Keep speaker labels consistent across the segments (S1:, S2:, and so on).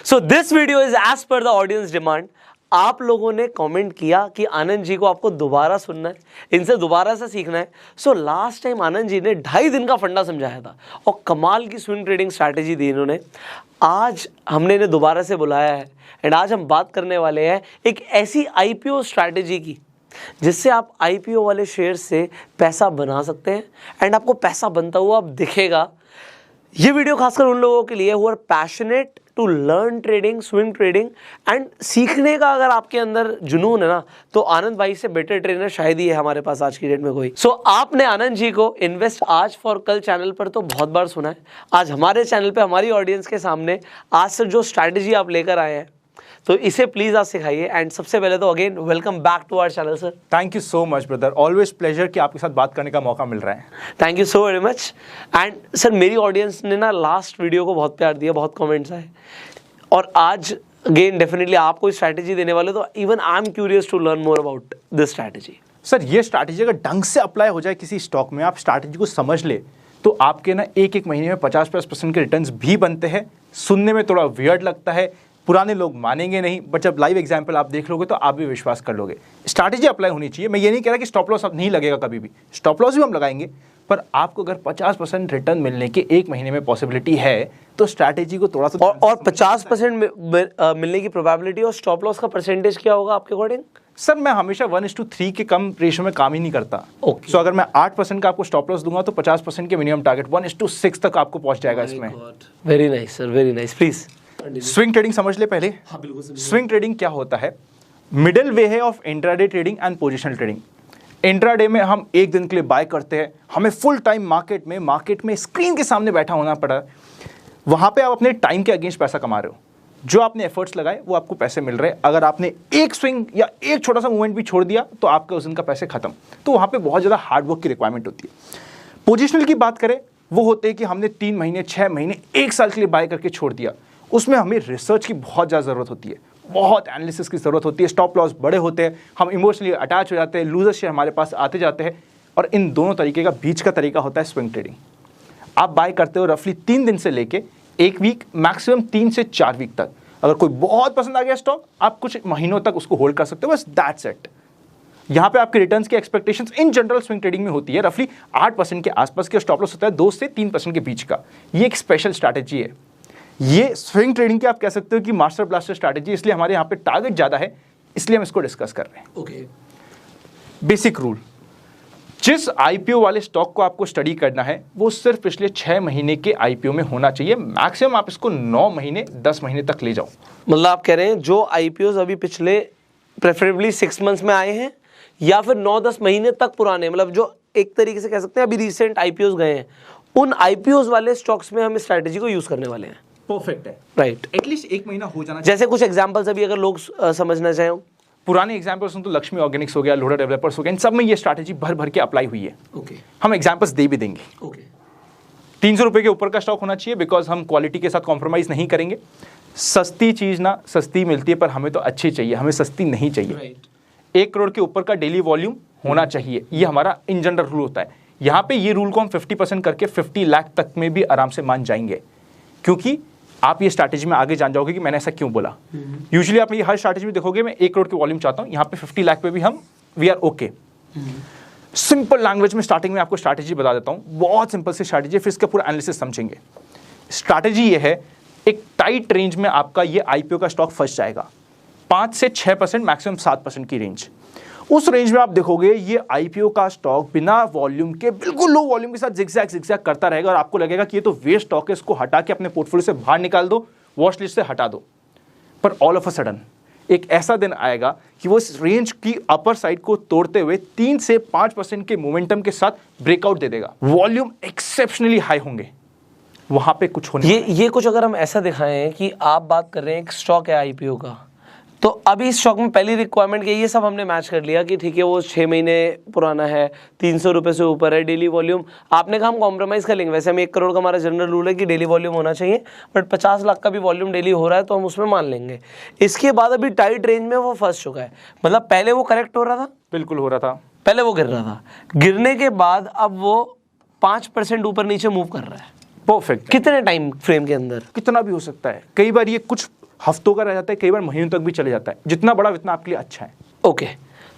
S1: So this video is as per the audience demand. आप लोगों ने कमेंट किया कि आनंद जी को आपको दोबारा सुनना है, इनसे दोबारा से सीखना है। So last time Anand ji ने 2.5 दिन का फंडा समझाया था और कमाल की स्विंग ट्रेडिंग स्ट्रैटेजी दी इन्होंने। आज हमने इन्हें दोबारा से बुलाया है एंड आज हम बात करने वाले हैं एक ऐसी आईपीओ स्ट्रैटेजी की जिससे आप आईपीओ वाले शेयर से पैसा बना सकते हैं एंड आपको पैसा बनता हुआ अब दिखेगा। ये वीडियो खासकर उन लोगों के लिए who are passionate to learn trading, swing trading and सीखने का अगर आपके अंदर जुनून है ना, तो आनंद भाई से बेटर ट्रेनर शायद ही है हमारे पास आज की डेट में कोई। सो आपने आनंद जी को इन्वेस्ट आज फॉर कल चैनल पर तो बहुत बार सुना है। आज हमारे चैनल पे हमारी ऑडियंस के सामने आज से जो स्ट्रैटेजी आप लेकर आए हैं तो इसे प्लीज आप सिखाइए। एंड सबसे पहले तो again welcome back to our channel sir.
S2: Thank you so much brother, always pleasure कि आपके साथ बात करने का मौका मिल रहा है।
S1: Thank you so very much. And sir मेरी ऑडियंस ने ना लास्ट वीडियो को बहुत प्यार दिया, बहुत कमेंट्स आए और आज अगेन डेफिनेटली आपको स्ट्रैटेजी देने वाले, तो even I am curious to learn more about this strategy.
S2: Sir ये स्ट्रैटेजी अगर ढंग से अप्लाई हो जाए किसी स्टॉक में, आप स्ट्रैटेजी को समझ ले तो आपके ना एक महीने में 50% के रिटर्न्स भी बनते हैं। सुनने में थोड़ा वियर्ड लगता है, पुराने लोग मानेंगे नहीं, बट जब लाइव एग्जाम्पल आप देख लोगे तो आप भी विश्वास कर लोगे। स्ट्रैटेजी अप्लाई होनी चाहिए। मैं ये नहीं कह रहा कि स्टॉप लॉस अब नहीं लगेगा, कभी भी स्टॉप लॉस भी हम लगाएंगे, पर आपको अगर 50% रिटर्न मिलने की एक महीने में पॉसिबिलिटी है तो स्ट्रैटेजी को थोड़ा सा
S1: और 50% मिलने की प्रोबेबिलिटी और स्टॉप लॉस का परसेंटेज क्या होगा आपके अकॉर्डिंग?
S2: सर मैं हमेशा 1:3 के कम रेशियो में काम ही नहीं करता।
S1: Okay.
S2: सो अगर मैं 8% का आपको स्टॉप लॉस दूंगा तो 50% के मिनिमम टारगेट 1:6 तक आपको पहुंच जाएगा इसमें।
S1: Very nice sir, very nice. Please
S2: swing trading समझ ले पहले।
S1: हाँ, बिल्कुल।
S2: स्विंग ट्रेडिंग क्या होता है? मिडिल वे है of intraday trading and positional trading. Intraday में हम एक दिन के लिए बाय करते हैं, हमें फुल टाइम मार्केट में स्क्रीन के सामने बैठा होना पड़ा। वहां पे आप अपने टाइम के अगेंस्ट पैसा कमा रहे हो, जो आपने एफर्ट्स लगाए वो आपको पैसे मिल रहे हैं। अगर आपने एक स्विंग या एक छोटा सा मूवमेंट भी छोड़ दिया तो आपके उस दिन का पैसे खत्म। तो वहां पे बहुत ज्यादा हार्डवर्क की रिक्वायरमेंट होती है। पोजिशनल की बात करें, वो होते हैं कि हमने 3 महीने, 6 महीने, 1 साल के लिए बाय करके छोड़ दिया। उसमें हमें रिसर्च की बहुत ज़्यादा ज़रूरत होती है, बहुत एनालिसिस की ज़रूरत होती है। स्टॉप लॉस बड़े होते हैं, हम इमोशनली अटैच हो जाते हैं, लूजर शेयर हमारे पास आते जाते हैं। और इन दोनों तरीके का बीच का तरीका होता है स्विंग ट्रेडिंग। आप बाय करते हो रफली 3 दिन से लेके 1 वीक, मैक्सिमम 3 से 4 वीक तक। अगर कोई बहुत पसंद आ गया स्टॉक, आप कुछ महीनों तक उसको होल्ड कर सकते हो, बस दैट्स इट। यहाँ पे आपके रिटर्न्स की expectations in general swing trading में होती है रफली 8% के आसपास के। स्टॉप लॉस होता है 2 से 3% के बीच का। ये एक स्पेशल स्ट्रैटेजी है। ये स्विंग ट्रेडिंग की आप कह सकते हो कि मास्टर ब्लास्टर स्ट्रैटेजी, इसलिए हमारे यहाँ पे टारगेट ज़्यादा है, इसलिए हम इसको डिस्कस कर रहे हैं।
S1: ओके।
S2: बेसिक रूल, जिस आईपीओ वाले स्टॉक को आपको स्टडी करना है वो सिर्फ पिछले 6 महीने के आईपीओ में होना चाहिए। मैक्सिमम आप इसको 9 महीने, 10 महीने तक ले जाओ।
S1: मतलब आप कह रहे हैं जो आईपीओ अभी पिछले प्रेफरेबली 6 मंथ्स में आए हैं या फिर 9-10 महीने तक पुराने, मतलब जो एक तरीके से कह सकते हैं अभी रिसेंट आईपीओ गए हैं, उन आईपीओ वाले स्टॉक्स में हम इस स्ट्रैटेजी को यूज करने वाले हैं।
S2: परफेक्ट है,
S1: राइट।
S2: एटलीस्ट 1 महीना हो जाना चाहिए।
S1: जैसे कुछ एग्जांपल्स अभी अगर लोग समझना चाहें,
S2: पुराने एग्जांपल्स तो लक्ष्मी ऑर्गेनिक्स हो गया, लोडा डेवलपर्स हो गया, इन सब में ये स्ट्रैटेजी भर भर के अप्लाई हुई है।
S1: ओके।
S2: हम एग्जांपल्स दे भी देंगे।
S1: ओके।
S2: 300 रुपए के ऊपर का स्टॉक होना चाहिए, बिकॉज हम क्वालिटी के साथ कॉम्प्रोमाइज नहीं करेंगे। सस्ती चीज ना सस्ती मिलती है, पर हमें तो अच्छी चाहिए, हमें सस्ती नहीं चाहिए।
S1: राइट।
S2: 1 करोड़ के ऊपर का डेली वॉल्यूम होना चाहिए, ये हमारा इन जनरल रूल होता है। यहाँ पे ये रूल को हम 50% करके 50 लाख तक में भी आराम से मान जाएंगे, क्योंकि आप ये स्ट्रैटेजी में आगे जान जाओगे कि मैंने ऐसा क्यों बोला। यूजुअली आप ये हर स्ट्रैटेजी में देखोगे मैं 1 करोड़ की वॉल्यूम चाहता हूँ, यहाँ पे 50 लाख पे भी हम we are okay. Simple language में स्टार्टिंग में आपको स्ट्रैटेजी बता देता हूँ, बहुत सिंपल सी स्ट्रैटेजी, फिर इसका पूरा एनालिसिस समझेंगे। स्ट्रैटेजी ये है, एक टाइट रेंज में आपका ये आईपीओ का स्टॉक फंस जाएगा, 5 से 6%, मैक्सिमम 7% की रेंज। उस रेंज में आप देखोगे ये आईपीओ का स्टॉक बिना वॉल्यूम के, बिल्कुल लो वॉल्यूम के साथ जिगजैग करता रहेगा और आपको लगेगा कि ये तो वेस्ट स्टॉक है, इसको हटा के अपने पोर्टफोलियो से बाहर निकाल दो, वॉच लिस्ट से हटा दो। पर ऑल ऑफ अ सडन एक ऐसा दिन आएगा कि वो इस रेंज की अपर साइड को तोड़ते हुए 3 से 5% के मोमेंटम के साथ ब्रेकआउट दे देगा। वॉल्यूम एक्सेप्शनली हाई होंगे, वहां पे कुछ होने
S1: ये कुछ अगर हम ऐसा दिखाएं कि आप बात कर रहे हैं एक स्टॉक है आईपीओ का, तो अभी इस स्टॉक में पहली रिक्वायरमेंट क्या, ये सब हमने मैच कर लिया कि ठीक है वो 6 महीने पुराना है, 300 रुपये से ऊपर है, डेली वॉल्यूम आपने कहा हम कॉम्प्रोमाइज़ कर लेंगे। वैसे हम 1 करोड़ का हमारा जनरल रूल है कि डेली वॉल्यूम होना चाहिए, बट 50 लाख का भी वॉल्यूम डेली हो रहा है तो हम उसमें मान लेंगे। इसके बाद अभी टाइट रेंज में वो फंस चुका है, मतलब पहले वो करेक्ट हो रहा था,
S2: बिल्कुल हो रहा था,
S1: पहले वो गिर रहा था, गिरने के बाद अब वो 5% ऊपर नीचे मूव कर रहा है।
S2: परफेक्ट।
S1: कितने टाइम फ्रेम के अंदर?
S2: कितना भी हो सकता है, कई बार ये कुछ हफ्तों का रह जाता है, कई बार महीनों तक भी चले जाता है। जितना बड़ा उतना आपके लिए अच्छा है।
S1: ओके,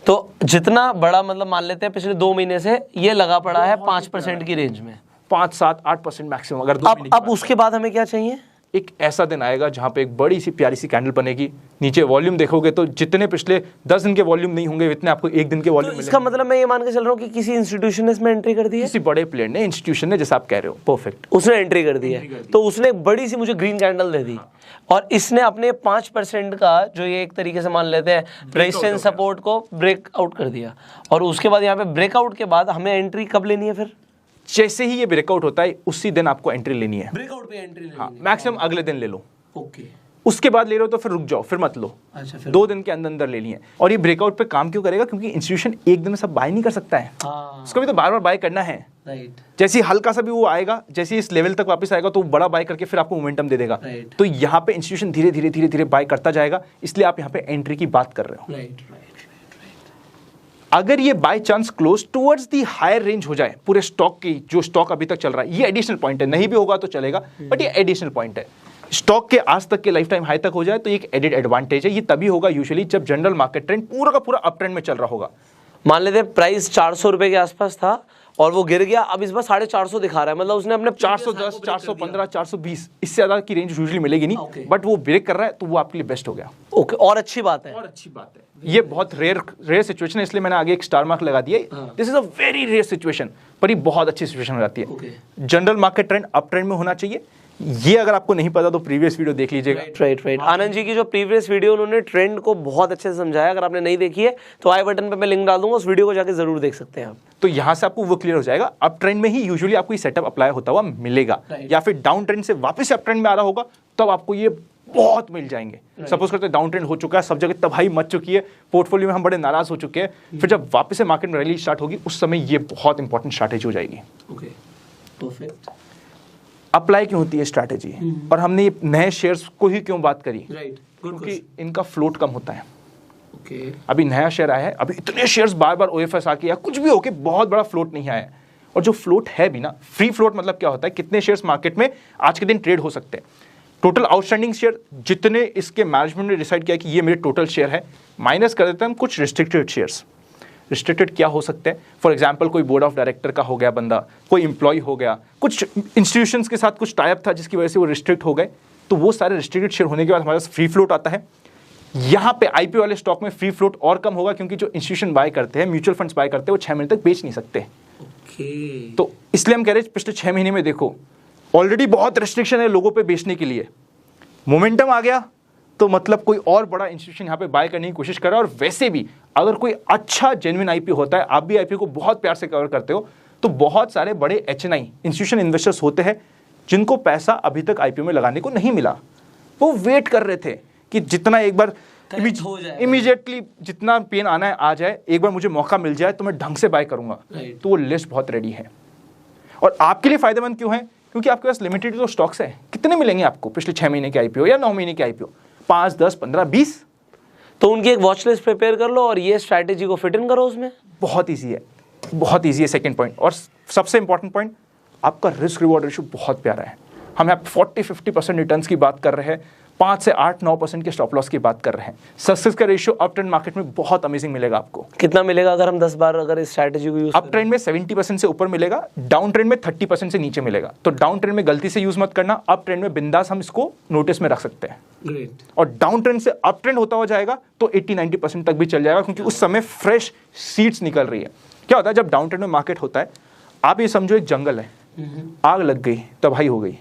S1: तो जितना बड़ा मतलब मान लेते हैं पिछले 2 महीने से ये लगा पड़ा है 5% की रेंज में,
S2: 5, 7, 8% मैक्सिमम। अगर 2 महीने की
S1: अब
S2: बात
S1: उसके बाद हमें क्या चाहिए?
S2: एक ऐसा दिन आएगा जहां पे एक बड़ी सी प्यारी सी कैंडल बनेगी, नीचे वॉल्यूम देखोगे तो जितने पिछले 10 दिन के वॉल्यूम नहीं होंगे इतने आपको एक दिन के वॉल्यूम मिलेंगे।
S1: इसका मतलब मैं ये मान के चल रहा हूँ कि किसी इंस्टीट्यूशन ने इसमें एंट्री कर दी है,
S2: किसी बड़े प्लेयर ने, इंस्टीट्यूशन ने, जैसा आप कह रहे हो, परफेक्ट,
S1: उसने एंट्री कर दी है, तो उसने एक बड़ी सी मुझे ग्रीन कैंडल दे दी और इसने अपने 5% का जो ये एक तरीके से मान लेते हैं रेजिस्टेंस सपोर्ट को ब्रेक आउट कर दिया। और उसके बाद यहाँ पे ब्रेकआउट के बाद हमें एंट्री कब लेनी है? फिर
S2: जैसे ही ये ब्रेकआउट होता है उसी दिन आपको एंट्री लेनी है।
S1: ब्रेकआउट पे एंट्री लेनी
S2: हाँ, मैक्सिमम अगले दिन ले लो।
S1: ओके,
S2: उसके बाद ले रहे हो तो फिर रुक जाओ, फिर मत लो।
S1: अच्छा, फिर
S2: 2 दिन के अंदर अंदर लेनी है। और ये ब्रेकआउट पे काम क्यों करेगा? क्योंकि इंस्टीट्यूशन एक दिन में सब बाय नहीं कर सकता है,
S1: हाँ,
S2: उसको भी तो बार बार बाय करना है।
S1: राइट,
S2: जैसे ही हल्का सा भी वो आएगा, जैसे ही इस लेवल तक वापस आएगा तो वो बड़ा बाय करके फिर आपको मोमेंटम दे देगा।
S1: Right.
S2: तो यहाँ पे इंस्टीट्यूशन धीरे धीरे धीरे धीरे बाय करता जाएगा, इसलिए आप यहाँ पे एंट्री की बात कर रहे हो।
S1: राइट।
S2: अगर ये by chance close towards the higher range हो जाए पूरे स्टॉक की, जो स्टॉक अभी तक चल रहा है, ये एडिशनल पॉइंट है, नहीं भी होगा तो चलेगा, बट ये एडिशनल पॉइंट है। स्टॉक के आज तक के लाइफ टाइम हाई तक हो जाए तो एक एडेड एडवांटेज है। ये तभी होगा यूजुअली जब जनरल मार्केट ट्रेंड पूरा का पूरा अप ट्रेंड में चल रहा होगा।
S1: मान लेते हैं प्राइस 400 रुपए के आसपास था और वो गिर गया, अब इस बार 450 दिखा रहा है, मतलब उसने अपने
S2: 410, 415, 420 इससे ज्यादा की रेंज यूजुअली मिलेगी नहीं,
S1: Okay.
S2: बट वो ब्रेक कर रहा है तो वो आपके लिए बेस्ट हो गया।
S1: ओके, और अच्छी बात है,
S2: और अच्छी बात है। ये बहुत रेयर सिचुएशन है, इसलिए मैंने आगे एक स्टार मार्क लगा दिया। This is a very rare situation, पर ये बहुत अच्छी सिचुएशन हो जाती है। General market trend up trend में होना चाहिए। ये अगर आपको नहीं पता तो प्रीवियस वीडियो देख लीजिएगा।
S1: राइट। आनंद जी की जो प्रीवियस वीडियो, उन्होंने ट्रेंड को बहुत अच्छे से समझाया। अगर आपने नहीं देखी है तो आई बटन पे मैं लिंक डाल दूंगा, उस वीडियो को जाके जरूर देख सकते हैं आप।
S2: तो यहाँ से आपको वो क्लियर हो जाएगा। अप ट्रेंड में ही यूजुअली आपको ये सेटअप अप्लाई होता हुआ मिलेगा, या फिर डाउन ट्रेंड से वापस अप ट्रेंड में आ रहा होगा तब आपको ये बहुत मिल जाएंगे। सपोज करते हैं डाउन ट्रेंड हो चुका है, सब जगह तबाही मच चुकी है, पोर्टफोलियो में हम बड़े नाराज हो चुके हैं, फिर जब वापस से मार्केट में रैली स्टार्ट होगी उस समय ये बहुत इंपॉर्टेंट स्ट्रैटेजी हो जाएगी।
S1: Okay, perfect.
S2: अप्लाई क्यों होती है स्ट्रैटेजी, और हमने ये नए शेयर्स को ही क्यों बात करी?
S1: राइट,
S2: क्योंकि इनका फ्लोट कम होता है।
S1: ओके,
S2: अभी नया शेयर आया है, अभी इतने शेयर्स बार बार ओएफएस आके या कुछ भी होके बहुत बड़ा फ्लोट नहीं आया है। और जो फ्लोट है भी ना, फ्री फ्लोट मतलब क्या होता है, कितने शेयर्स मार्केट में आज के दिन ट्रेड हो सकते हैं। टोटल आउटस्टैंडिंग शेयर जितने इसके मैनेजमेंट ने डिसाइड किया कि ये मेरे टोटल शेयर है, माइनस कर देते हैं हम कुछ रिस्ट्रिक्टेड शेयर्स। रिस्ट्रिक्टेड क्या हो सकते हैं? फॉर एग्जांपल कोई बोर्ड ऑफ डायरेक्टर का हो गया बंदा, कोई एम्प्लॉय हो गया, कुछ इंस्टीट्यूशंस के साथ कुछ टाइप था जिसकी वजह से वो रिस्ट्रिक्ट हो गए, तो वो सारे रिस्ट्रिक्टेड शेयर होने के बाद हमारे पास फ्री फ्लोट आता है। यहाँ पे आईपीओ वाले स्टॉक में फ्री फ्लोट और कम होगा, क्योंकि जो इंस्टीट्यूशन बाय करते हैं, म्यूचुअल फंड्स बाय करते हैं, वो 6 महीने तक बेच नहीं सकते। तो इसलिए हम कह रहे हैं पिछले 6 महीने में देखो ऑलरेडी बहुत रिस्ट्रिक्शन है लोगों पे बेचने के लिए। मोमेंटम आ गया तो मतलब कोई और बड़ा इंस्टीट्यूशन यहाँ पे बाय करने की कोशिश कर रहा है। और वैसे भी अगर कोई अच्छा जेन्युइन आईपीओ होता है, आप भी आईपीओ को बहुत प्यार से कवर करते हो, तो बहुत सारे बड़े एचएनआई इंस्टीट्यूशन इन्वेस्टर्स होते हैं जिनको पैसा अभी तक आईपीओ में लगाने को नहीं मिला। वो वेट कर रहे थे कि जितना एक बार इमीडिएटली जितना पेन आना है आ जाए, एक बार मुझे मौका मिल जाए तो मैं ढंग से बाय करूंगा। तो वो लिस्ट बहुत रेडी है। और आपके लिए फायदेमंद क्यों है? क्योंकि आपके पास लिमिटेड तो स्टॉक्स है। कितने मिलेंगे आपको पिछले 6 महीने के आईपीओ या 9 महीने के आईपीओ? 5, 10, 15, 20।
S1: तो उनकी एक वॉच लिस्ट प्रिपेयर कर लो और ये स्ट्रैटेजी को फिट इन करो उसमें।
S2: बहुत ईजी है, बहुत ईजी है। सेकंड पॉइंट और सबसे इंपॉर्टेंट पॉइंट, आपका रिस्क रिवॉर्ड रेशियो बहुत प्यारा है। हम यहाँ 40-50% रिटर्न्स की बात कर रहे हैं, 5 से 8-9% के स्टॉप लॉस की बात कर रहे हैं। सक्सेस का रेशियो अप ट्रेंड मार्केट में बहुत अमेजिंग मिलेगा आपको।
S1: कितना मिलेगा अगर हम 10 बार अगर इस स्ट्रैटेजी को यूज?
S2: अप ट्रेंड में 70% से ऊपर मिलेगा, डाउन ट्रेंड में 30% से नीचे मिलेगा। तो डाउन ट्रेंड में गलती से यूज मत करना, अप ट्रेंड में बिंदास हम इसको नोटिस में रख सकते हैं।
S1: ग्रेट।
S2: और डाउन ट्रेंड से अप ट्रेंड होता हुआ जाएगा तो 80-90% तक भी चल जाएगा, क्योंकि उस समय फ्रेश सीड्स निकल रही है। क्या होता है जब डाउन ट्रेंड में मार्केट होता है, आप ये समझो एक जंगल है, आग लग गई, तबाही हो गई।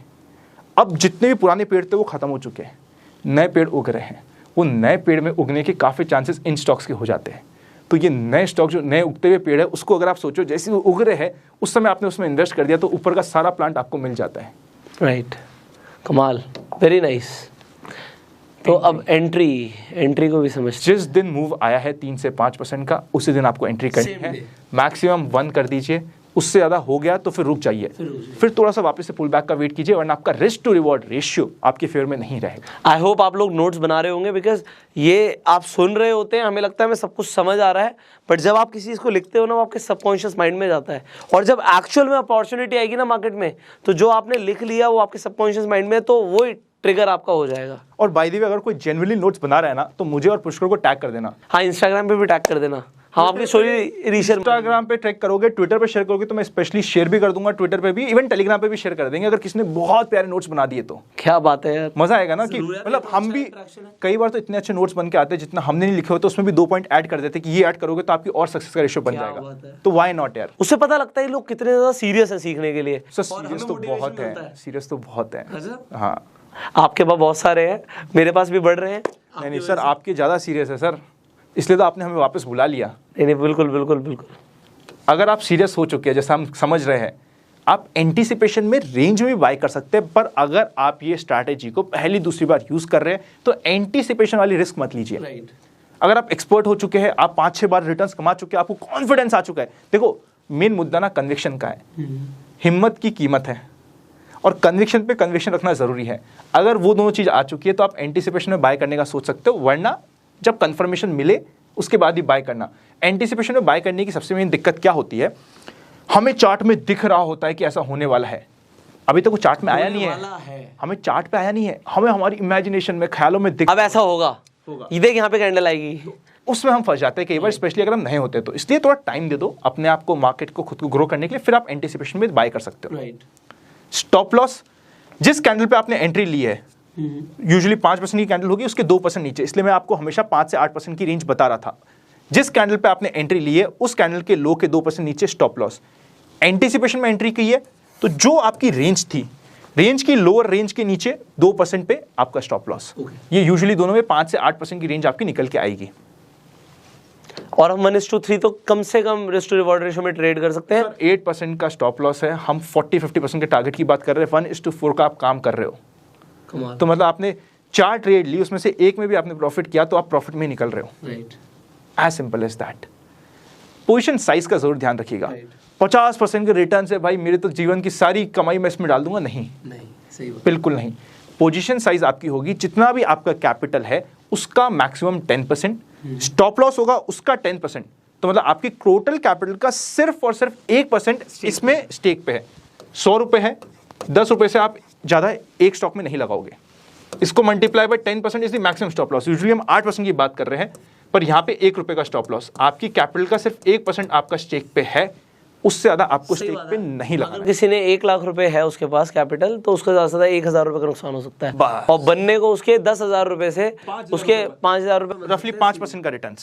S2: अब जितने भी पुराने पेड़ थे वो खत्म हो चुके हैं, नए पेड़ उग रहे हैं। वो नए पेड़ में उगने के काफ़ी चांसेस इन स्टॉक्स के हो जाते हैं। तो ये नए स्टॉक जो नए उगते हुए पेड़ है, उसको अगर आप सोचो जैसे वो उग रहे हैं उस समय आपने उसमें इन्वेस्ट कर दिया तो ऊपर का सारा प्लांट आपको मिल जाता है।
S1: राइट, कमाल, वेरी नाइस। तो अब एंट्री को भी समझते।
S2: जिस दिन मूव आया है 3 से 5% का, उसी दिन आपको एंट्री करनी है। मैक्सिमम 1 कर दीजिए, उससे ज्यादा हो गया तो फिर रुक जाइए, फिर थोड़ा सा वापस से पुल बैक का वेट कीजिए, वरना आपका रिस्क टू रिवॉर्ड रेशियो आपके फेवर में नहीं रहेगा।
S1: आई होप आप लोग नोट्स बना रहे होंगे, बिकॉज ये आप सुन रहे होते हैं, हमें लगता है हमें सब कुछ समझ आ रहा है, बट जब आप किसी चीज़ को लिखते हो ना, वो आपके सबकॉन्शियस माइंड में जाता है, और जब एक्चुअल में अपॉर्चुनिटी आएगी ना मार्केट में, तो जो आपने लिख लिया वो आपके सबकॉन्शियस माइंड में, तो वो ट्रिगर आपका हो जाएगा।
S2: और बाय द वे, अगर कोई जेन्युइनली नोट्स बना रहा है ना, तो मुझे और पुष्कर को टैग कर देना।
S1: हाँ, इंस्टाग्राम पे भी टैग कर देना, हम आपकी स्टोरी रीशेयर,
S2: इंस्टाग्राम पे ट्रैक करोगे, ट्विटर पे शेयर करोगे, तो मैं स्पेशली शेयर भी कर दूंगा, ट्विटर पे भी, इवन टेलीग्राम पे भी शेयर कर देंगे अगर किसी ने बहुत प्यारे नोट्स बना दिए तो।
S1: क्या बात है यार,
S2: मजा आएगा ना, कि मतलब हम भी कई बार तो इतने अच्छे नोट्स बन के आते हैं, जितना हमने नहीं लिखे होते उसमें भी 2 पॉइंट ऐड कर देते कि ये ऐड करोगे तो आपकी और सक्सेस का रेशियो बन जाएगा, तो व्हाई नॉट यार।
S1: उससे पता लगता है लोग कितने ज्यादा सीरियस है सीखने के लिए।
S2: सीरियस तो बहुत है, सीरियस तो बहुत है। हाँ,
S1: आपके पास बहुत सारे हैं, मेरे पास भी बढ़ रहे हैं।
S2: नहीं सर, आपके ज्यादा सीरियस है सर, इसलिए तो आपने हमें वापस बुला लिया।
S1: नहीं, बिल्कुल बिल्कुल बिल्कुल।
S2: अगर आप सीरियस हो चुके हैं, जैसा हम समझ रहे हैं, आप एंटीसिपेशन में रेंज में भी बाय कर सकते हैं, पर अगर आप ये स्ट्रैटेजी को पहली दूसरी बार यूज कर रहे हैं तो एंटीसिपेशन वाली रिस्क मत लीजिए। अगर आप एक्सपर्ट हो चुके हैं, आप 5-6 बार रिटर्न्स कमा चुके हैं, आपको कॉन्फिडेंस आ चुका है, देखो मेन मुद्दा ना कन्विक्शन का है, हिम्मत की कीमत है, और कन्विक्शन पे कन्विक्शन रखना जरूरी है। अगर वो दोनों चीज आ चुकी है तो आप एंटीसिपेशन में बाय करने का सोच सकते हो, वरना जब कंफर्मेशन मिले उसके बाद ही बाय करना। एंटीसिपेशन में बाय करने की सबसे मेन दिक्कत क्या होती है, हमें चार्ट में दिख रहा होता है कि ऐसा होने वाला है, अभी तक वो चार्ट में आया नहीं है, हमें चार्ट पे आया नहीं है, हमें हमारी इमेजिनेशन में, ख्यालों में दिख,
S1: अब ऐसा होगा, ये देख यहाँ पे कैंडल आएगी,
S2: उसमें हम फंस जाते हैं कई बार, स्पेशली अगर हम नहीं होते तो। इसलिए थोड़ा टाइम दे दो अपने आप को, मार्केट को, खुद को ग्रो करने के लिए, फिर आप एंटीसिपेशन में बाय कर सकते हो। स्टॉप लॉस, जिस कैंडल पे आपने एंट्री ली है, यूजुअली 5% की कैंडल होगी, उसके 2% नीचे, इसलिए मैं आपको हमेशा 5 से 8% की रेंज बता रहा था। जिस कैंडल पे आपने एंट्री ली है, उस कैंडल के लो के 2% नीचे स्टॉप लॉस। एंटीसिपेशन में एंट्री की है तो जो आपकी रेंज थी, रेंज की लोअर रेंज के नीचे 2% पे आपका स्टॉप लॉस। ये यूजुअली दोनों में 5 से 8% की रेंज आपकी निकल के आएगी।
S1: और हम 1:3 तो कम से कम रिस्क टू रिवॉर्ड रेशियो में ट्रेड कर सकते हैं।
S2: 8% का स्टॉप लॉस है, हम 40-50% के टारगेट की बात कर रहे हैं, 1:4 का आप काम कर रहे हो। तो मतलब आपने 4 ट्रेड ली, उसमें से एक में भी आपने प्रॉफिट किया तो आप प्रॉफिट में निकल रहे हो। As simple as that. Position size का जरूर ध्यान रखिएगा। 50% के रिटर्न से भाई मेरे तो जीवन की सारी कमाई मैं इसमें डाल दूंगा, नहीं,
S1: सही बात,
S2: बिल्कुल नहीं। पोजीशन साइज आपकी होगी, जितना भी आपका कैपिटल है उसका मैक्सिमम 10%, स्टॉप लॉस होगा उसका 10%, तो मतलब आपकी टोटल कैपिटल का सिर्फ और सिर्फ 1% इसमें स्टेक पे है। 100 रुपए है, 10 रुपए से आप ज्यादा एक स्टॉक में नहीं लगाओगे। इसको multiply by 10% is the maximum stop loss. Usually हम 8% की बात कर रहे हैं, पर यहाँ पे 1 रुपए का स्टॉप लॉस, आपकी कैपिटल का सिर्फ 1% आपका स्टेक पे है, उससे ज्यादा आपको स्टेक पे नहीं लगाना।
S1: अगर किसी ने 1 लाख रुपए है उसके पास कैपिटल, तो उसका ज्यादा से ज्यादा 1,000 रुपए का नुकसान हो सकता है, और बनने को उसके 10,000 रुपए से उसके 5,000 रुपए,
S2: रफली 5% का रिटर्न,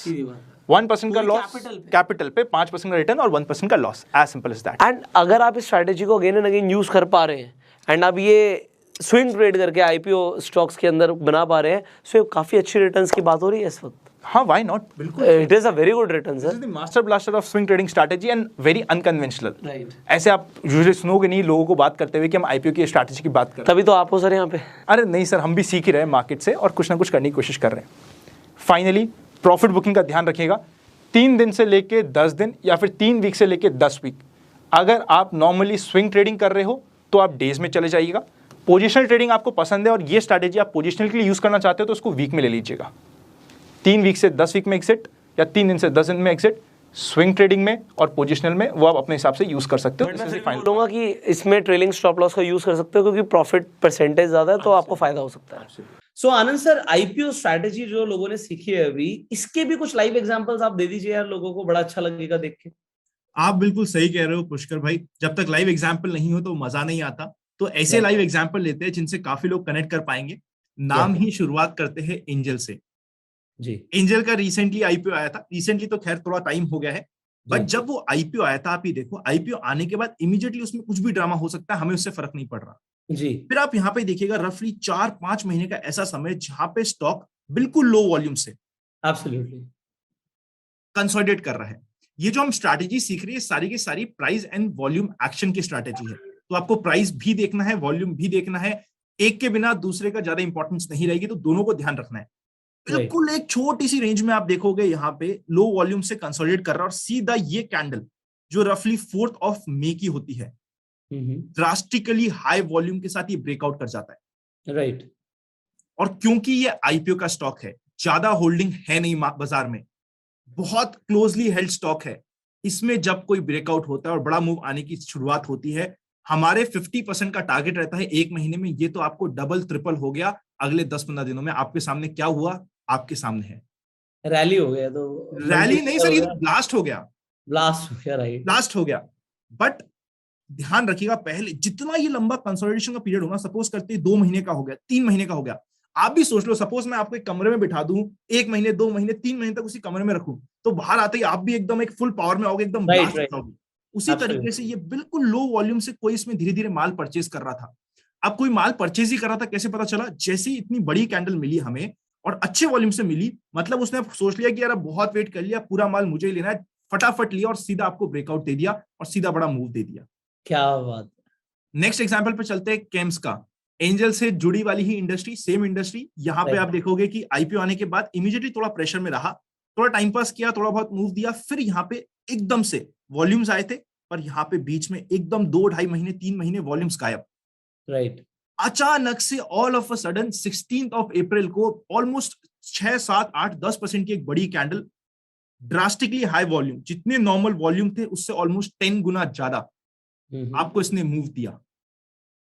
S2: 1% का लॉस कैपिटल पे, 5% का रिटर्न और 1% का loss, as simple as that.
S1: And अगर आप इस स्ट्रैटेजी को अगेन एंड अगेन यूज कर पा रहे हैं, एंड आप ये स्विंग ट्रेड करके आईपीओ स्टॉक्स के अंदर बना पा रहे हैं, सो काफी अच्छी रिटर्न्स की बात हो रही है इस वक्त।
S2: हाँ, व्हाई नॉट, बिल्कुल।
S1: It is a very good return sir.
S2: Master blaster of swing trading strategy and very unconventional. ऐसे आप यूजुअली सुनोगे नहीं लोगों को बात करते हुए कि हम आईपीओ की स्ट्रैटेजी की बात कर रहे हैं।
S1: तभी तो आप हो सर यहाँ पे।
S2: अरे नहीं सर, हम भी सीख ही रहे हैं मार्केट से और कुछ ना कुछ करने की कोशिश कर रहे हैं। फाइनली प्रॉफिट बुकिंग का ध्यान रखिएगा। 3 दिन से लेके 10 दिन या फिर 3 वीक से लेके 10 वीक। अगर आप नॉर्मली स्विंग ट्रेडिंग कर रहे हो तो आप डेज में चले जाइएगा। पोजिशनल ट्रेडिंग आपको पसंद है और ये स्ट्रैटेजी आप पोजिशनल के लिए यूज करना चाहते हो तो उसको वीक में ले लीजिएगा। 3 वीक से 10 वीक में एग्जिट या 3 दिन से 10 दिन में एग्जिट, स्विंग ट्रेडिंग में और पोजिशनल में वो आप अपने हिसाब से यूज कर सकते हो।
S1: मैं बोलूंगा कि इसमें ट्रेलिंग स्टॉप लॉस का यूज कर सकते हो क्योंकि प्रॉफिट परसेंटेज ज्यादा है, तो आपको फायदा हो सकता है। सो आनंद सर, आईपीओ स्ट्रैटेजी जो लोगों ने सीखी है अभी, इसके भी कुछ लाइव एग्जांपल्स आप दे दीजिए यार, लोगों को बड़ा अच्छा लगेगा देख के।
S3: आप बिल्कुल सही कह रहे हो पुष्कर भाई, जब तक लाइव एग्जांपल नहीं हो तो मजा नहीं आता। तो ऐसे लाइव एग्जांपल लेते हैं जिनसे काफी लोग कनेक्ट कर पाएंगे। नाम ही शुरुआत करते हैं एंजल से।
S1: जी,
S3: एंजल का रिसेंटली आईपीओ आया था। रिसेंटली तो खैर थोड़ा टाइम हो गया है, बट जब वो आईपीओ आया था, आप ये देखो, आईपीओ आने के बाद इमीडिएटली उसमें कुछ भी ड्रामा हो सकता है, हमें उससे फर्क नहीं पड़ रहा।
S1: जी,
S3: फिर आप यहाँ पे देखिएगा रफली 4-5 महीने का ऐसा समय जहां पे स्टॉक बिल्कुल लो वॉल्यूम से
S1: एब्सोल्युटली
S3: कंसोलिडेट कर रहा है। ये जो हम स्ट्रैटेजी सीख रहे हैं सारी की सारी प्राइस एंड वॉल्यूम एक्शन की स्ट्रैटेजी है। तो आपको प्राइस भी देखना है, वॉल्यूम भी देखना है, एक के बिना दूसरे का ज्यादा इंपॉर्टेंस नहीं रहेगी, तो दोनों को ध्यान रखना है। बिल्कुल एक छोटी सी रेंज में आप देखोगे यहाँ पे लो वॉल्यूम से कंसोलिडेट कर रहा है और सीधा ये कैंडल जो रफली 4th ऑफ मई की होती है, ड्रास्टिकली हाई वॉल्यूम के साथ ये ब्रेकआउट कर जाता है।
S1: राइट।
S3: और क्योंकि ये आईपीओ का स्टॉक है, ज्यादा होल्डिंग है नहीं बाजार में, बहुत क्लोजली हेल्ड स्टॉक है, इसमें जब कोई ब्रेकआउट होता है और बड़ा मूव आने की शुरुआत होती है, हमारे 50% का टारगेट रहता है एक महीने में, ये तो आपको डबल ट्रिपल हो गया अगले 10-15 दिनों में। आपके सामने क्या हुआ, आपके सामने है,
S1: रैली हो गया तो
S3: रैली नहीं सर, ये तो ब्लास्ट हो गया,
S1: ब्लास्ट हो गया। राइट।
S3: ब्लास्ट हो गया। बट ध्यान रखिएगा, पहले जितना ये लंबा कंसोलिडेशन का पीरियड होगा, सपोज करते हैं 2 महीने का हो गया, 3 महीने का हो गया, आप भी सोच लो, सपोज मैं आपको एक कमरे में बिठा दूं 1 महीने 2 महीने 3 महीने तक उसी कमरे में रखूं, तो बाहर आते ही आप भी एकदम एक फुल पावर में आओगे, एकदम ब्लास्ट हो जाओगे। उसी तरीके से ये बिल्कुल लो वॉल्यूम से कोई इसमें धीरे धीरे माल परचेज कर रहा था। अब कोई माल परचेज ही कर रहा था, कैसे पता चला? जैसे ही इतनी बड़ी कैंडल मिली हमें और अच्छे वॉल्यूम से मिली, मतलब उसने सोच लिया कि यार बहुत वेट कर लिया, पूरा माल मुझे ही लेना है, फटाफट लिया और सीधा आपको ब्रेकआउट दे दिया और सीधा बड़ा मूव दे दिया।
S1: क्या बात।
S3: नेक्स्ट एग्जांपल पे चलते हैं, केम्स का, एंजल से जुड़ी वाली ही इंडस्ट्री, सेम इंडस्ट्री। यहां पे आप देखोगे कि आईपीओ आने के बाद इमीडिएटली थोड़ा प्रेशर में रहा, थोड़ा टाइम पास किया, थोड़ा बहुत मूव दिया, फिर यहाँ पे एकदम से वॉल्यूम्स आए थे, पर यहाँ पे बीच में एकदम 2-2.5 महीने 3 महीने वॉल्यूम्स गायब।
S1: राइट।
S3: अचानक से all of a sudden 16th of April को ऑलमोस्ट 6, 7, 8, 10% की एक बड़ी कैंडल, ड्रास्टिकली हाई वॉल्यूम, जितने नॉर्मल वॉल्यूम थे उससे ऑलमोस्ट 10 गुना ज्यादा आपको इसने मूव दिया,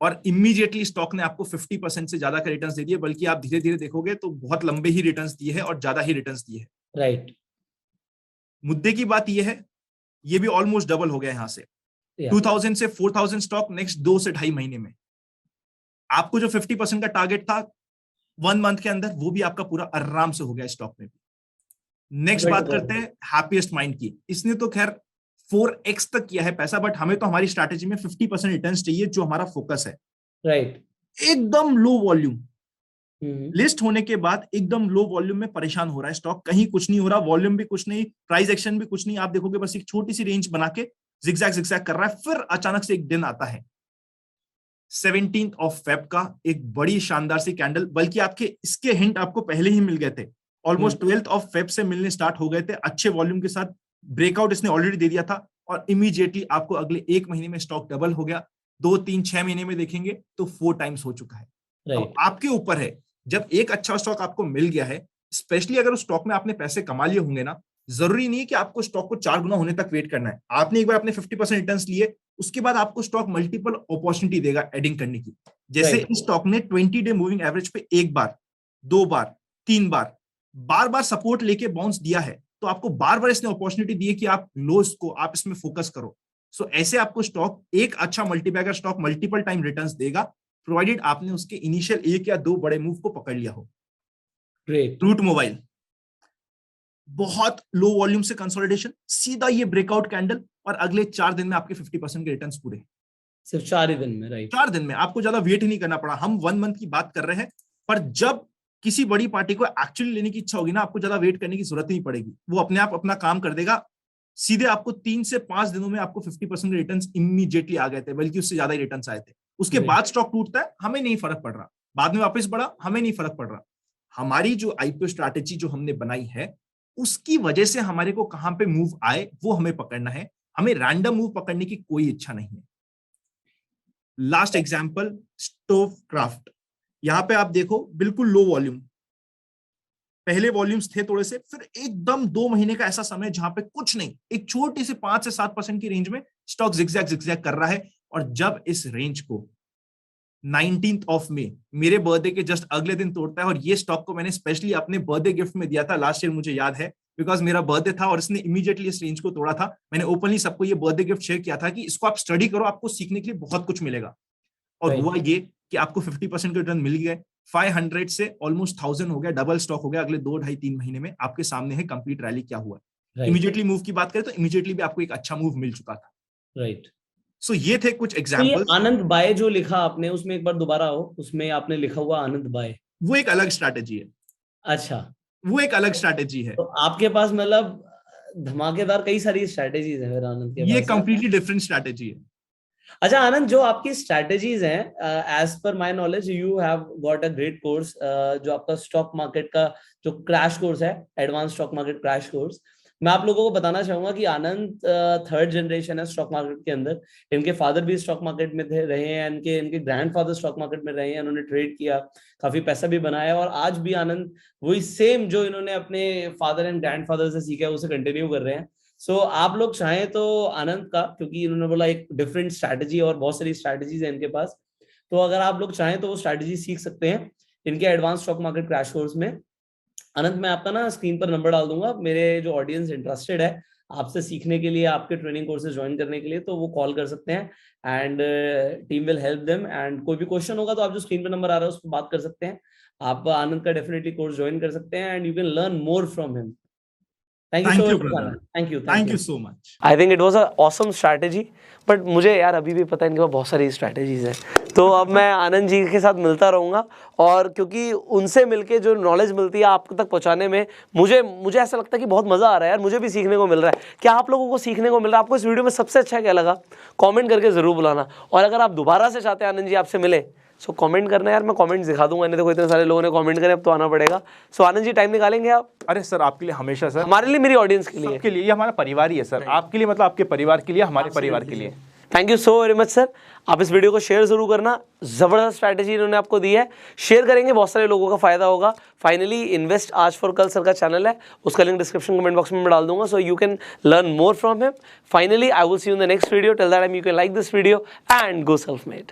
S3: और इमीडिएटली स्टॉक ने आपको 50% से ज्यादा का रिटर्न्स दे दिए, बल्कि आप धीरे धीरे देखोगे तो बहुत लंबे ही रिटर्न्स दिए हैं और ज्यादा ही रिटर्न्स दिए हैं।
S1: राइट।
S3: मुद्दे की बात यह है, ये भी ऑलमोस्ट डबल हो गया यहां से, 2000 से 4000 स्टॉक नेक्स्ट 2 से 2.5 महीने में। आपको जो 50% का टारगेट था 1 मंथ के अंदर, वो भी आपका पूरा आराम से हो गया स्टॉक में भी। नेक्स्ट बात करते हैं हैप्पीएस्ट माइंड की। इसने तो खैर 4x तक किया है पैसा, बट हमें तो हमारी स्ट्रैटेजी में 50% रिटर्न्स चाहिए, जो हमारा फोकस है।
S1: राइट।
S3: एकदम लो वॉल्यूम, लिस्ट होने के बाद एकदम लो वॉल्यूम में परेशान हो रहा है स्टॉक, कहीं कुछ नहीं हो रहा, वॉल्यूम भी कुछ नहीं, प्राइस एक्शन भी कुछ नहीं, आप देखोगे बस एक छोटी सी रेंज बना के जिगजैग जिगजैग कर रहा है। फिर अचानक से एक दिन आता है 17th ऑफ फेब का, एक बड़ी शानदार सी कैंडल, बल्कि आपके इसके हिंट आपको पहले ही मिल गए थे, ऑलमोस्ट 12th ऑफ फेब से मिलने स्टार्ट हो गए थे, अच्छे वॉल्यूम के साथ ब्रेकआउट इसने ऑलरेडी दे दिया था, और इमीडिएटली आपको अगले 1 महीने में स्टॉक डबल हो गया, 2, 3, 6 महीने में देखेंगे तो 4 टाइम्स हो चुका है। अब आपके ऊपर है, जब एक अच्छा स्टॉक आपको मिल गया है, स्पेशली अगर उस स्टॉक में आपने पैसे कमा लिए होंगे ना, जरूरी नहीं है कि आपको स्टॉक को 4 गुना होने तक वेट करना है। आपने एक बार अपने 50% रिटर्न्स लिए, उसके बाद आपको स्टॉक मल्टीपल अपॉर्चुनिटी देगा एडिंग करने की। जैसे इस स्टॉक ने 20 डे मूविंग एवरेज पे 1 बार, 2 बार, 3 बार, बार सपोर्ट लेके बाउंस दिया है, तो आपको बार बार इसने अपॉर्चुनिटी दी है कि आप लोस को आप इसमें फोकस करो। सो ऐसे आपको स्टॉक, एक अच्छा multibagger stock multiple time returns देगा, प्रोवाइडेड आपने उसके इनिशियल 1 या 2 बड़े मूव को पकड़ लिया हो।
S1: ग्रेट।
S3: रूट मोबाइल, बहुत लो वॉल्यूम से कंसोलिडेशन, सीधा ये ब्रेकआउट कैंडल, और अगले 4 दिन में आपके 50% के रिटर्न्स पूरे,
S1: सिर्फ 4 ही दिन में। राइट।
S3: 4 दिन में आपको ज्यादा वेट ही नहीं करना पड़ा। हम 1 मंथ की बात कर रहे हैं, पर जब किसी बड़ी पार्टी को एक्चुअली लेने की इच्छा होगी ना, आपको ज्यादा वेट करने की जरूरत नहीं पड़ेगी, वो अपने आप अपना काम कर देगा। सीधे आपको 3 से 5 दिनों में आपको 50% रिटर्न्स इमीडिएटली आ गए थे, बल्कि उससे ज्यादा ही रिटर्न्स आए थे। उसके बाद स्टॉक टूटता है, हमें नहीं फर्क पड़ रहा, बाद में वापस बढ़ा, हमें नहीं फर्क पड़ रहा। हमारी जो आईपीओ स्ट्रैटेजी जो हमने बनाई है, उसकी वजह से हमारे को कहां पे मूव आए वो हमें पकड़ना है, हमें रैंडम मूव पकड़ने की कोई इच्छा नहीं है। Last example, stove craft. यहां पे आप देखो बिल्कुल लो वॉल्यूम, पहले वॉल्यूम्स थे थोड़े से, फिर एकदम 2 महीने का ऐसा समय जहां पे कुछ नहीं, एक छोटी से 5 से 7% की रेंज में स्टॉक जिगजैग जिगजैग कर रहा है। और जब इस रेंज को 19th ऑफ मई, मेरे बर्थडे के जस्ट अगले दिन तोड़ता है, और ये स्टॉक को मैंने स्पेशली अपने बर्थडे गिफ्ट में दिया था लास्ट ईयर, मुझे याद है, बिकॉज मेरा बर्थडे था और इसने इमीडिएटली इस रेंज को तोड़ा था। मैंने ओपनली सबको ये बर्थडे गिफ्ट शेयर किया था कि इसको आप स्टडी करो, आपको सीखने के लिए बहुत कुछ मिलेगा। और हुआ ये कि आपको 50% के रिटर्न मिल गए, 500 से ऑलमोस्ट 1000 हो गया, डबल स्टॉक हो गया अगले 2-2.5-3 महीने में। आपके सामने है कंप्लीट रैली क्या हुआ। इमीडिएटली मूव की बात करें तो इमीडिएटली भी आपको एक अच्छा मूव मिल चुका था।
S1: राइट।
S3: सो ये थे कुछ एग्जांपल्स।
S1: तो आनंद बाय जो लिखा आपने, उसमें एक बार दोबारा आओ, उसमें आपने लिखा हुआ आनंद बाय,
S3: वो एक अलग स्ट्रैटेजी है।
S1: अच्छा,
S3: वो एक अलग स्ट्रैटेजी है।
S1: तो आपके पास मतलब धमाकेदार कई सारी स्ट्रैटेजीज हैं आनंद के
S3: ये
S1: पास।
S3: कंप्लीटली डिफरेंट स्ट्रैटेजी है।
S1: अच्छा आनंद, जो आपकी स्ट्रैटेजीज हैं, as per my knowledge you have got a great course, जो आपका स्टॉक मार्केट का जो क्रैश कोर्स है, advance stock market crash course, मैं आप लोगों को बताना चाहूंगा कि आनंद थर्ड जनरेशन है स्टॉक मार्केट के अंदर। इनके फादर भी स्टॉक मार्केट में रहे हैं, इनके ग्रैंडफादर स्टॉक मार्केट में रहे हैं, उन्होंने ट्रेड किया, काफी पैसा भी बनाया, और आज भी आनंद वही सेम जो इन्होंने अपने फादर एंड ग्रैंडफादर से सीखा है उसे कंटिन्यू कर रहे हैं। सो आप लोग चाहें तो आनंद का, क्योंकि इन्होंने बोला एक डिफरेंट स्ट्रैटेजी और बहुत सारी स्ट्रैटेजीज है इनके पास, तो अगर आप लोग चाहें तो वो स्ट्रैटेजी सीख सकते हैं इनके advance stock market crash course में। अनंत, मैं आपका ना स्क्रीन पर नंबर डाल दूंगा, मेरे जो ऑडियंस इंटरेस्टेड है आपसे सीखने के लिए, आपके ट्रेनिंग कोर्सेज ज्वाइन करने के लिए, तो वो कॉल कर सकते हैं and team will help them. And कोई भी क्वेश्चन होगा तो आप जो स्क्रीन पर नंबर आ रहा है उस पर बात कर सकते हैं। आप आनंद का डेफिनेटली कोर्स ज्वाइन कर सकते हैं and you can learn more from him. Thank you
S3: thank
S1: so
S3: you
S1: much
S3: brother,
S1: thank
S3: thank
S1: you
S3: you so much.
S1: I think it was a awesome strategy, but मुझे यार अभी भी पता है इनके पास बहुत सारी स्ट्रैटेजीज हैं। तो अब मैं आनंद जी के साथ मिलता रहूँगा, और क्योंकि उनसे मिलके जो नॉलेज मिलती है आप तक पहुँचाने में मुझे ऐसा लगता है कि बहुत मज़ा आ रहा है यार, मुझे भी सीखने को मिल रहा है। क्या आप लोगों को सीखने को मिल रहा है? आपको इस वीडियो में सबसे अच्छा क्या लगा? कॉमेंट करके ज़रूर बुलाना, और अगर आप दोबारा से चाहते हैं आनंद जी आपसे मिले, सो कमेंट करना यार, मैं कमेंट दिखा दूंगा। नहीं देखो इतने सारे लोगों ने कमेंट करे, अब तो आना पड़ेगा। सो आनंद जी टाइम निकालेंगे आप?
S2: अरे सर, आपके लिए हमेशा सर,
S1: हमारे लिए, मेरी ऑडियंस के लिए,
S2: सबके लिए, ये हमारा परिवार ही है सर। आपके लिए मतलब आपके परिवार के लिए, हमारे परिवार के लिए।
S1: Thank you so very much sir. आप इस वीडियो को शेयर जरूर करना, जबरदस्त स्ट्रैटेजी इन्होंने आपको दी है, शेयर करेंगे, बहुत सारे लोगों का फायदा होगा। फाइनली इन्वेस्ट आज फॉर कल सर का चैनल है, उसका लिंक डिस्क्रिप्शन कमेंट बॉक्स में मैं डाल दूंगा, so you can learn more from him. Finally I will see you in the next video, till that time you can like this video and go self made.